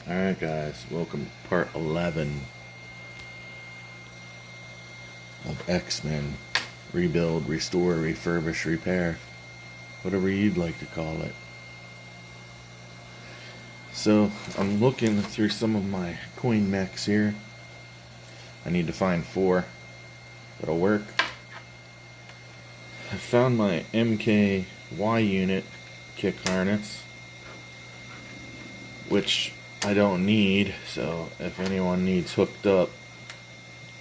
Alright guys, welcome to part 11 of X-Men. Rebuild, restore, refurbish, repair. Whatever you'd like to call it. So, I'm looking through some of my coin mechs here. I need to find 4 that'll work. I found my MKY unit kick harness, which I don't need, so if anyone needs hooked up,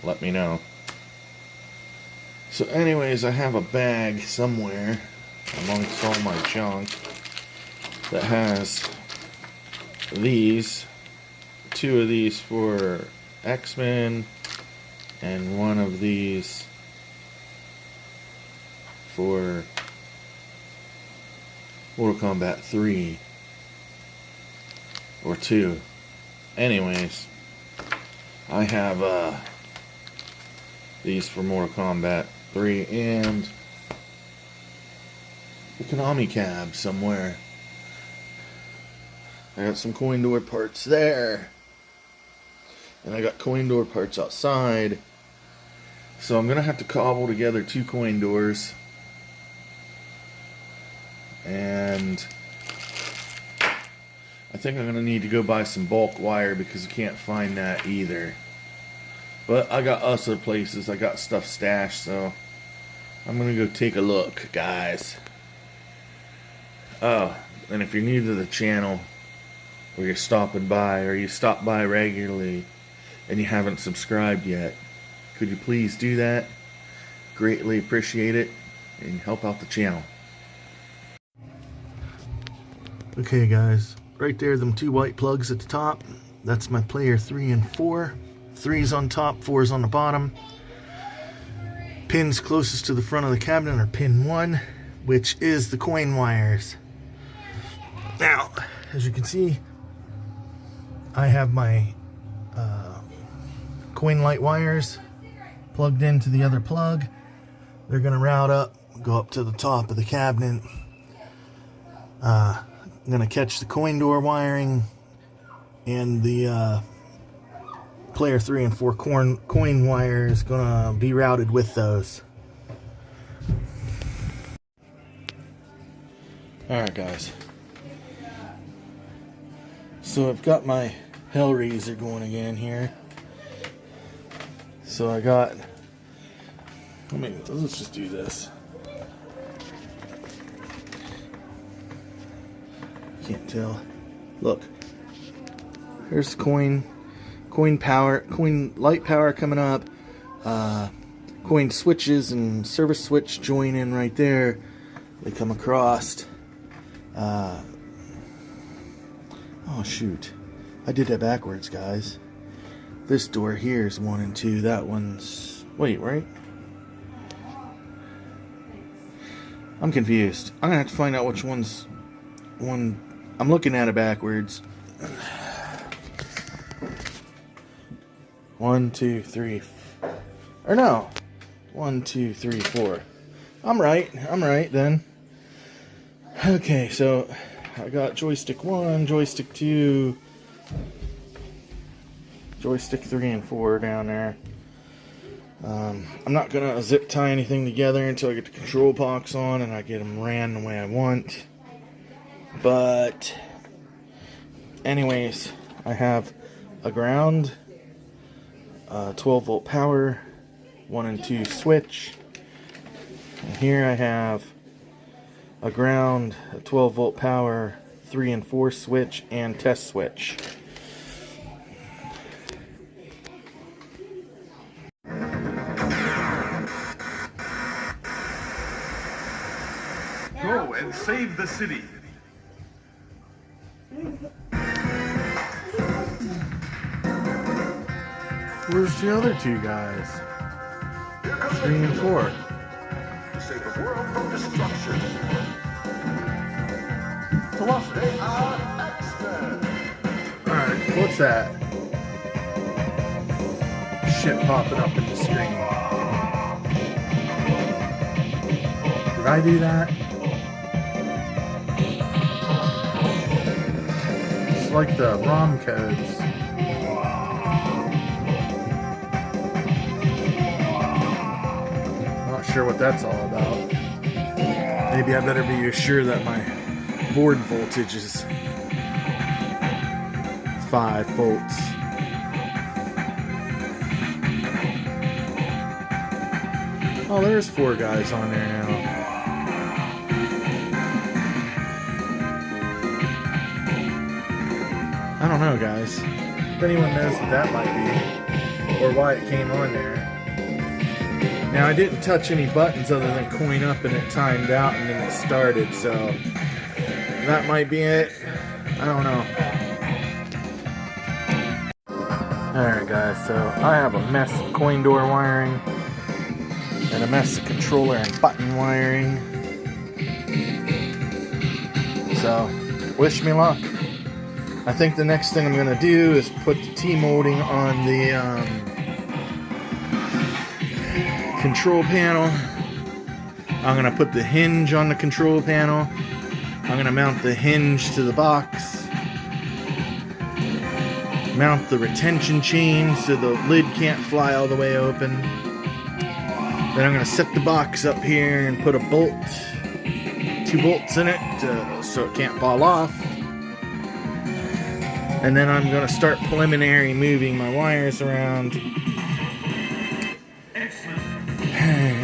let me know. So anyways, I have a bag somewhere amongst all my junk that has these, 2 of these for X-Men and 1 of these for Mortal Kombat 3 or 2. Anyways, I have these for Mortal Kombat 3 and the Konami cab somewhere. I got some coin door parts there, and I got coin door parts outside, so I'm gonna have to cobble together 2 coin doors, and I think I'm gonna need to go buy some bulk wire because I can't find that either. But I got other places, I got stuff stashed, so I'm gonna go take a look, guys. Oh, and if you're new to the channel, or you're stopping by, or you stop by regularly and you haven't subscribed yet, could you please do that? Greatly appreciate it and help out the channel. Okay guys, right there, them 2 white plugs at the top, that's my player 3 and 4. 3's on top, 4's on the bottom. Pins closest to the front of the cabinet are pin 1, which is the coin wires. Now, as you can see, I have my coin light wires plugged into the other plug. They're going to route up, go up to the top of the cabinet. I'm going to catch the coin door wiring and the player 3 and 4 coin wire is going to be routed with those. Alright guys, so I've got my Hellraiser going again here. So I got, let's just do this. Can't tell. Look, here's coin power, coin light power coming up. Coin switches and service switch join in right there. They come across. Oh shoot, I did that backwards, guys. This door here is 1 and 2. That one's, wait, right? I'm confused. I'm gonna have to find out which one's one. I'm looking at it backwards. 1, 2, 3, or no, 1, 2, 3, 4. I'm right then. Okay, so I got joystick 1, joystick 2, joystick 3 and 4 down there. I'm not gonna zip tie anything together until I get the control box on and I get them ran the way I want. But anyways, I have a ground, 12 volt power, 1 and 2 switch. And here I have a ground, a 12 volt power, 3 and 4 switch, and test switch. Go and save the city. Where's the other 2 guys? 3 and 4. To save the world from destruction. They are X-Men. Alright, what's that? Shit popping up in the screen. Did I do that? like the ROM codes. Not sure what that's all about. Maybe I better be sure that my board voltage is 5 volts. Oh, there's 4 guys on there now. I don't know, guys. If anyone knows what that might be, or why it came on there. Now, I didn't touch any buttons other than coin up, and it timed out, and then it started, so that might be it. I don't know. Alright, guys, so I have a mess of coin door wiring, and a mess of controller and button wiring. So, wish me luck. I think the next thing I'm going to do is put the T-molding on the control panel. I'm going to put the hinge on the control panel. I'm going to mount the hinge to the box. Mount the retention chain so the lid can't fly all the way open. Then I'm going to set the box up here and put a bolt, 2 bolts in it so it can't fall off. And then I'm going to start preliminary moving my wires around.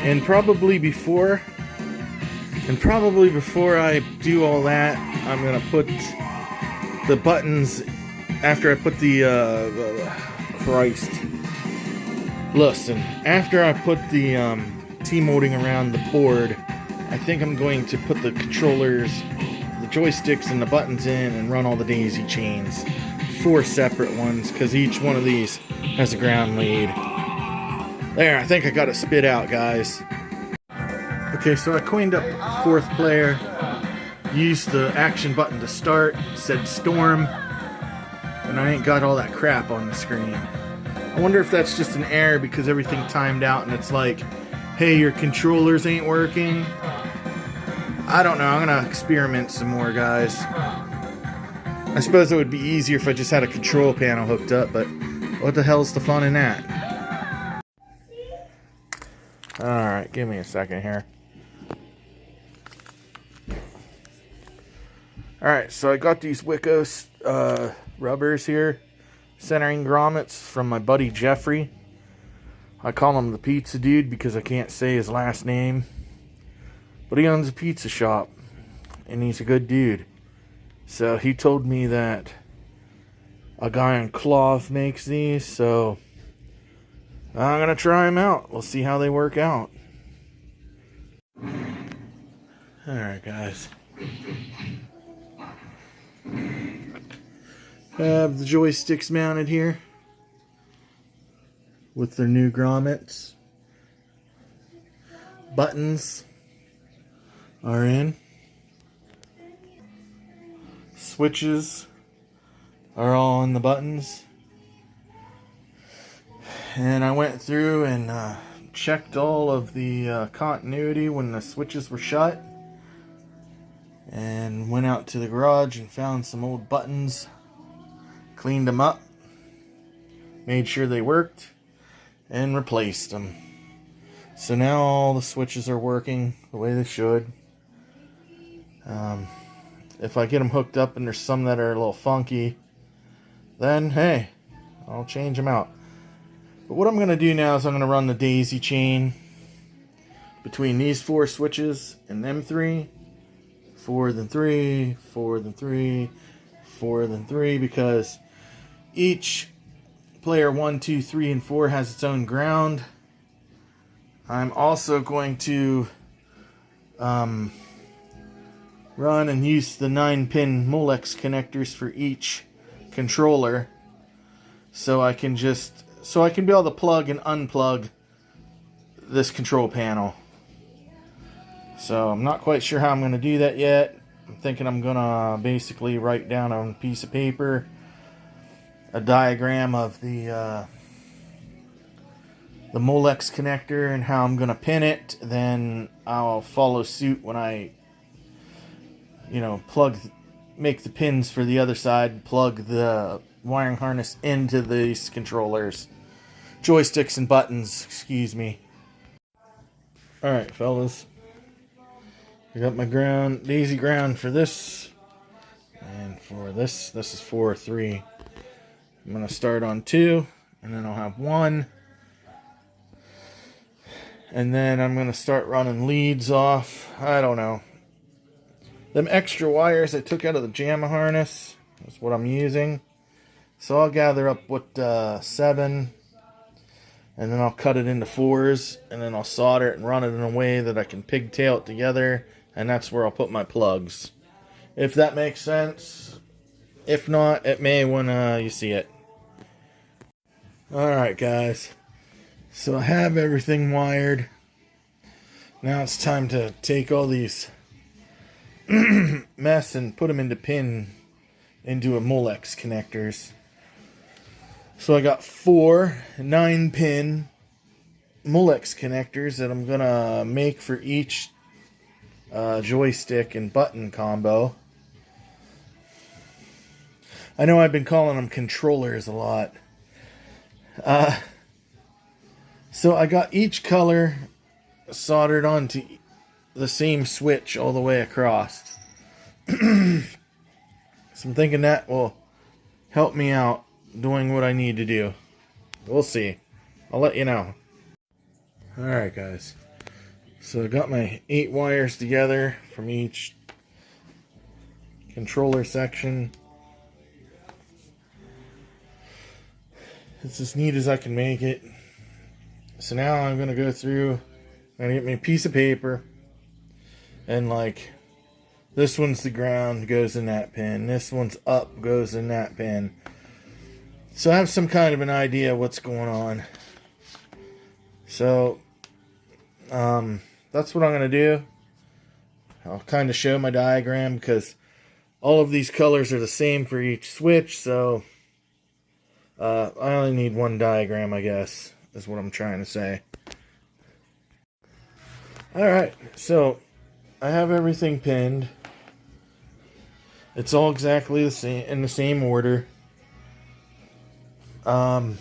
And probably before I do all that, I'm going to put the buttons, after I put after I put the T-molding around the board, I think I'm going to put the controllers, the joysticks, and the buttons in and run all the daisy chains. 4 separate ones, because each one of these has a ground lead. There, I think I got it spit out, guys. Okay, so I coined up 4th player, used the action button to start, said storm, and I ain't got all that crap on the screen. I wonder if that's just an error because everything timed out and it's like, hey, your controllers ain't working. I don't know, I'm gonna experiment some more, guys. I suppose it would be easier if I just had a control panel hooked up, but what the hell's the fun in that? Alright, give me a second here. Alright, so I got these Wicos rubbers here, centering grommets from my buddy Jeffrey. I call him the pizza dude because I can't say his last name. But he owns a pizza shop, and he's a good dude. So he told me that a guy in Cloth makes these, so I'm going to try them out. We'll see how they work out. Alright, guys. I have the joysticks mounted here with their new grommets. Buttons are in. Switches are all on the buttons. And I went through and checked all of the continuity when the switches were shut. And went out to the garage and found some old buttons. Cleaned them up. Made sure they worked. And replaced them. So now all the switches are working the way they should. If I get them hooked up and there's some that are a little funky, then hey, I'll change them out. But what I'm going to do now is I'm going to run the daisy chain between these 4 switches and them 3. 4, then 3, 4, then 3, 4, then 3, because each player 1, 2, 3, and 4 has its own ground. I'm also going to run and use the 9-pin Molex connectors for each controller, so I can be able to plug and unplug this control panel. So I'm not quite sure how I'm going to do that yet. I'm thinking I'm going to basically write down on a piece of paper a diagram of the Molex connector and how I'm going to pin it. Then I'll follow suit when I plug make the pins for the other side, plug the wiring harness into these controllers. Joysticks and buttons, excuse me. Alright, fellas. I got my ground, daisy ground for this. And for this is 4, 3. I'm going to start on 2, and then I'll have 1. And then I'm going to start running leads off. I don't know. Them extra wires I took out of the JAMA harness is what I'm using. So I'll gather up what 7, and then I'll cut it into 4s, and then I'll solder it and run it in a way that I can pigtail it together, and that's where I'll put my plugs. If that makes sense. If not, it may when you see it. Alright guys. So I have everything wired. Now it's time to take all these mess and put them into a Molex connectors. So I got 4 9-pin Molex connectors that I'm gonna make for each joystick and button combo. I know I've been calling them controllers a lot. So I got each color soldered onto the same switch all the way across. So I'm thinking that will help me out doing what I need to do. We'll see. I'll let you know. Alright guys. So I got my 8 wires together from each controller section. It's as neat as I can make it. So now I'm going to go through, I'm going to get me a piece of paper, and like, this one's the ground, goes in that pin. This one's up, goes in that pin. So I have some kind of an idea what's going on. So, that's what I'm going to do. I'll kind of show my diagram because all of these colors are the same for each switch, so I only need one diagram, I guess, is what I'm trying to say. Alright, so I have everything pinned. It's all exactly the same, in the same order. I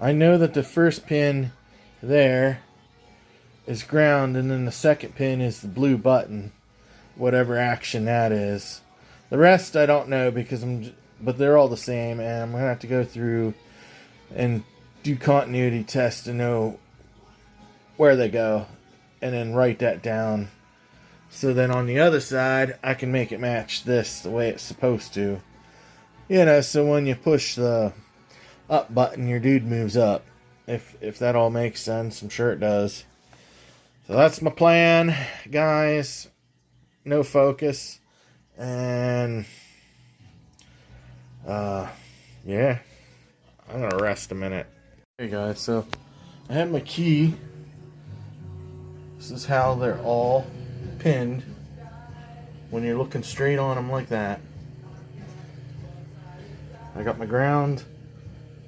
know that the first pin there is ground, and then the second pin is the blue button, whatever action that is. The rest I don't know because but they're all the same, and I'm gonna have to go through and do continuity tests to know where they go, and then write that down. So then on the other side, I can make it match this the way it's supposed to. You know, so when you push the up button, your dude moves up. If that all makes sense, I'm sure it does. So that's my plan, guys. No focus. And yeah, I'm gonna rest a minute. Hey guys, so I have my key. This is how they're all pinned when you're looking straight on them like that. I got my ground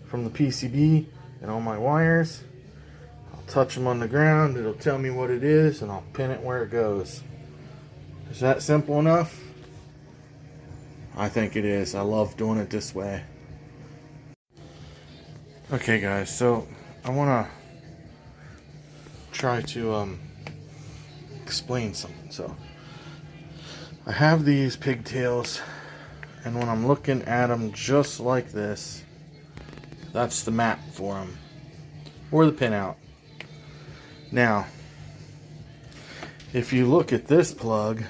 from the PCB and all my wires. I'll touch them on the ground, it'll tell me what it is, and I'll pin it where it goes. Is that simple enough? I think it is. I love doing it this way. Okay guys, so I want to try to explain something. So I have these pigtails, and when I'm looking at them just like this, that's the map for them, or the pinout. Now, if you look at this plug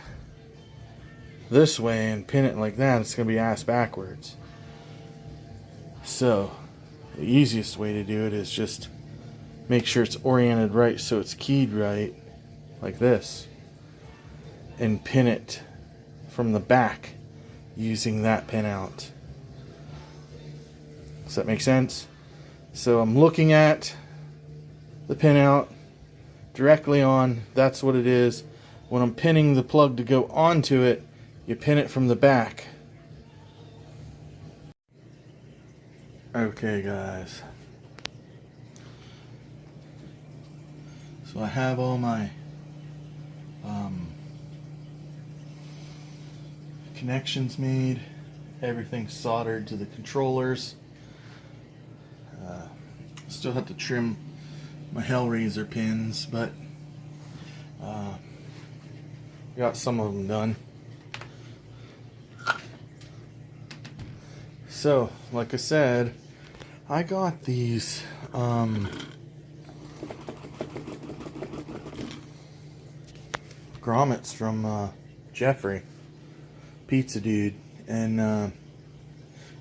this way and pin it like that, it's going to be ass backwards. So the easiest way to do it is just make sure it's oriented right so it's keyed right, like this, and pin it from the back using that pinout. Does that make sense? So I'm looking at the pinout directly on, that's what it is. When I'm pinning the plug to go onto it, you pin it from the back. Okay guys, so I have all my connections made. Everything's soldered to the controllers. Still have to trim my Hellraiser pins, but got some of them done. So, like I said, I got these grommets from Jeffrey, pizza dude, and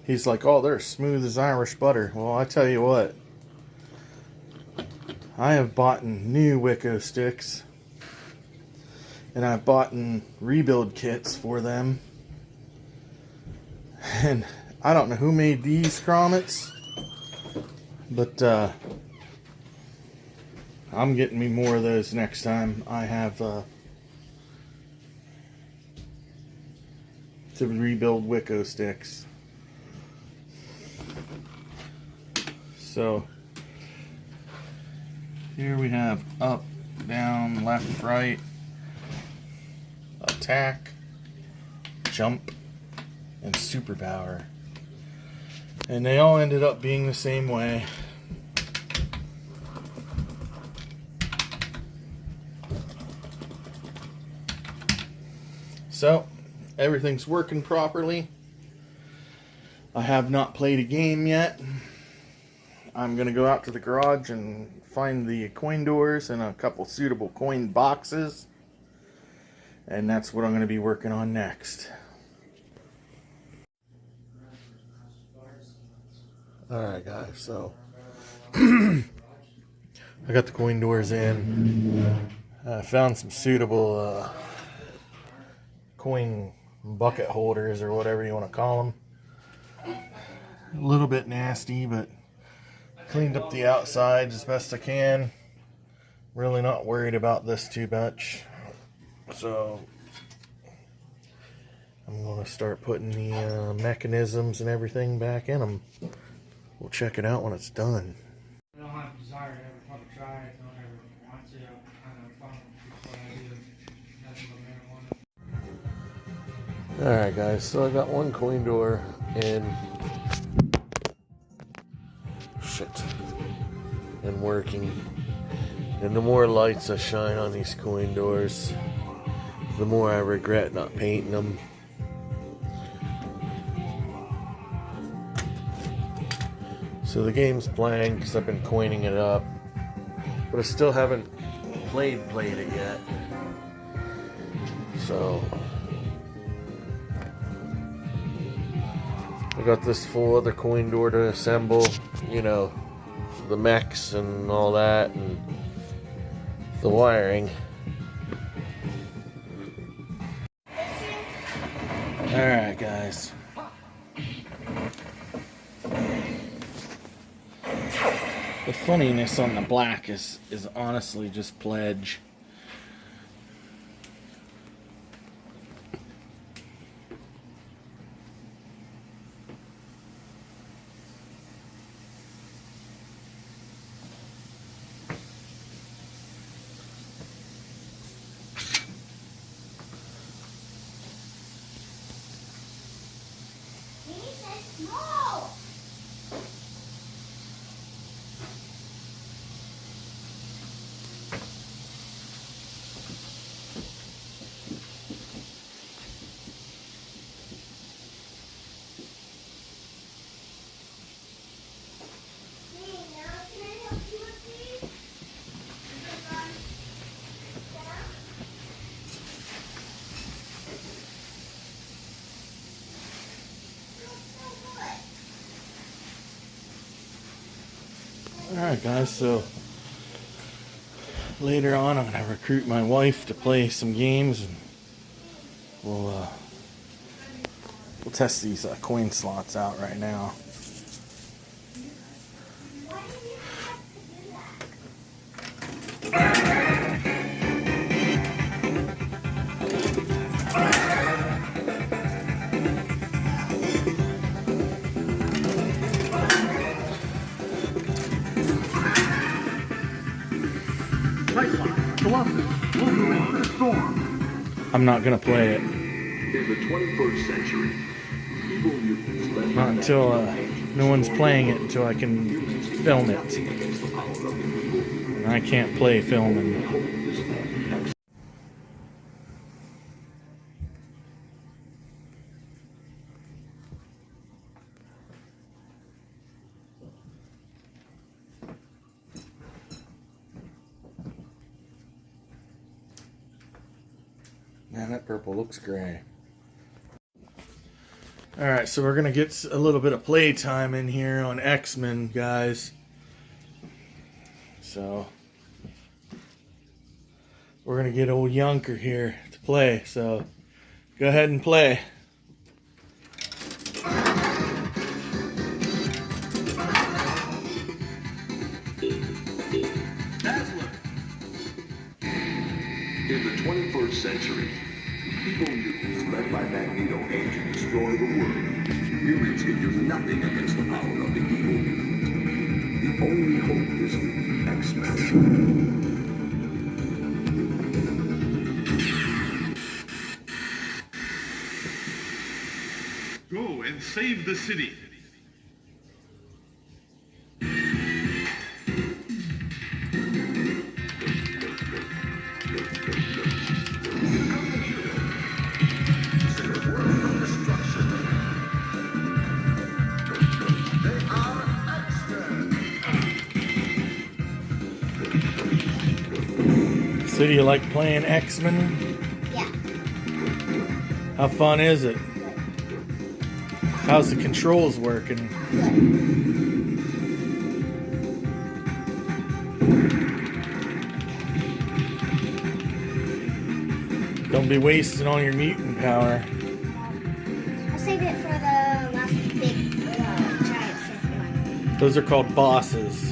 he's like, oh, they're smooth as Irish butter. Well, I tell you what, I have bought new Wicco sticks, and I've bought rebuild kits for them, and I don't know who made these grommets, but I'm getting me more of those next time I have to rebuild Wicco sticks. So here we have up, down, left, right, attack, jump, and superpower. And they all ended up being the same way. So, everything's working properly. I have not played a game yet. I'm going to go out to the garage and find the coin doors and a couple suitable coin boxes. And that's what I'm going to be working on next. Alright guys, so I got the coin doors in. I found some suitable coin bucket holders or whatever you want to call them. A little bit nasty, but cleaned up the outside as best I can. Really not worried about this too much. So I'm going to start putting the mechanisms and everything back in them. We'll check it out when it's done. I don't have a desire to ever fucking try it. I don't ever want to. I know fun what I do. Nothing but marijuana. Alright guys, so I got one coin door in. Shit. And working. And the more lights I shine on these coin doors, the more I regret not painting them. So the game's playing because I've been coining it up, but I still haven't played it yet. So I got this full other coin door to assemble, you know, the mechs and all that, and the wiring. Alright guys. The funniness on the black is honestly just pledge. Alright guys, so later on I'm going to recruit my wife to play some games, and we'll test these coin slots out right now. I'm not gonna play it. In the 21st century, evil mutants led Not until no one's playing it until I can film it. And I can't play filming. Man, that purple looks gray. Alright, so we're going to get a little bit of playtime in here on X-Men, guys. So, we're going to get old Yunker here to play. So, go ahead and play. In the 21st century, evil mutants led by Magneto aim to destroy the world. Humans can do nothing against the power of the evil mutant. The only hope is the X-Men. Go and save the city. So do you like playing X-Men? Yeah. How fun is it? How's the controls working? Don't be wasting all your mutant power. I'll save it for the last big giant Sith one. Those are called bosses.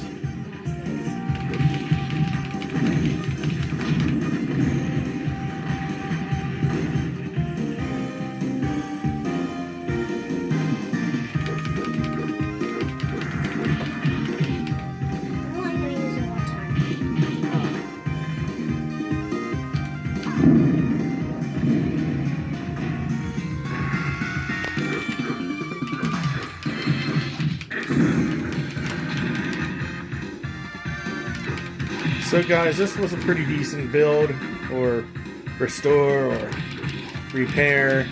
I'm only going to use it one time. So guys, this was a pretty decent build, or restore, or repair.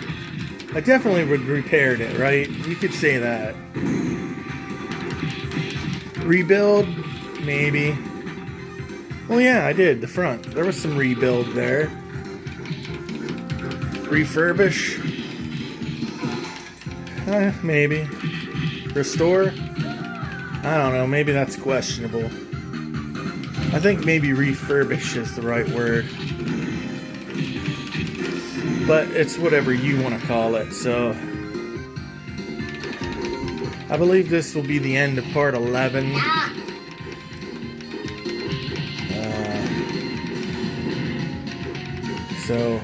I definitely would repaired it, right? You could say that. Rebuild? Maybe. Well, yeah, I did. The front. There was some rebuild there. Refurbish? Maybe. Restore? I don't know. Maybe that's questionable. I think maybe refurbish is the right word. But it's whatever you want to call it, so... I believe this will be the end of part 11. So,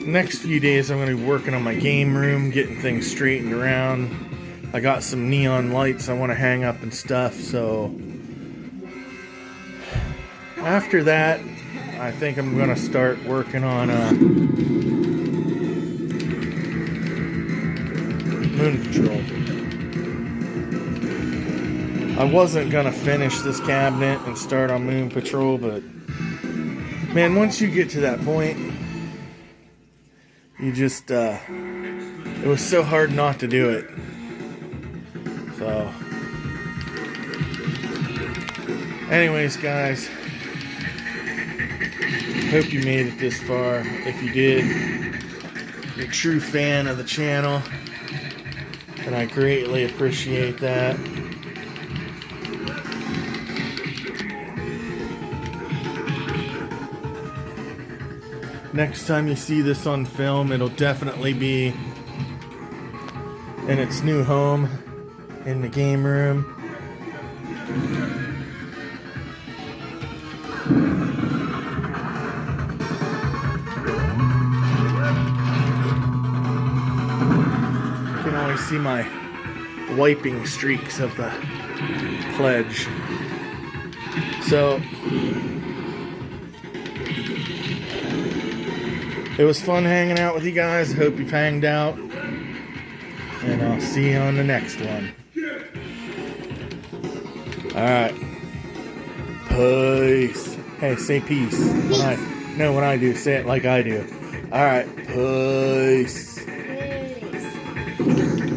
next few days I'm going to be working on my game room, getting things straightened around. I got some neon lights I want to hang up and stuff, so... After that, I think I'm going to start working on Moon Patrol. I wasn't going to finish this cabinet and start on Moon Patrol, but man, once you get to that point, you just, it was so hard not to do it. So, anyways, guys, hope you made it this far. If you did, you're a true fan of the channel, and I greatly appreciate that. Next time you see this on film, it'll definitely be in its new home, in the game room. You can always see my wiping streaks of the pledge. So, It was fun hanging out with you guys. Hope you've hanged out. And I'll see you on the next one. Alright. Peace. Hey, say peace. When I do, say it like I do. Alright. Peace. Peace.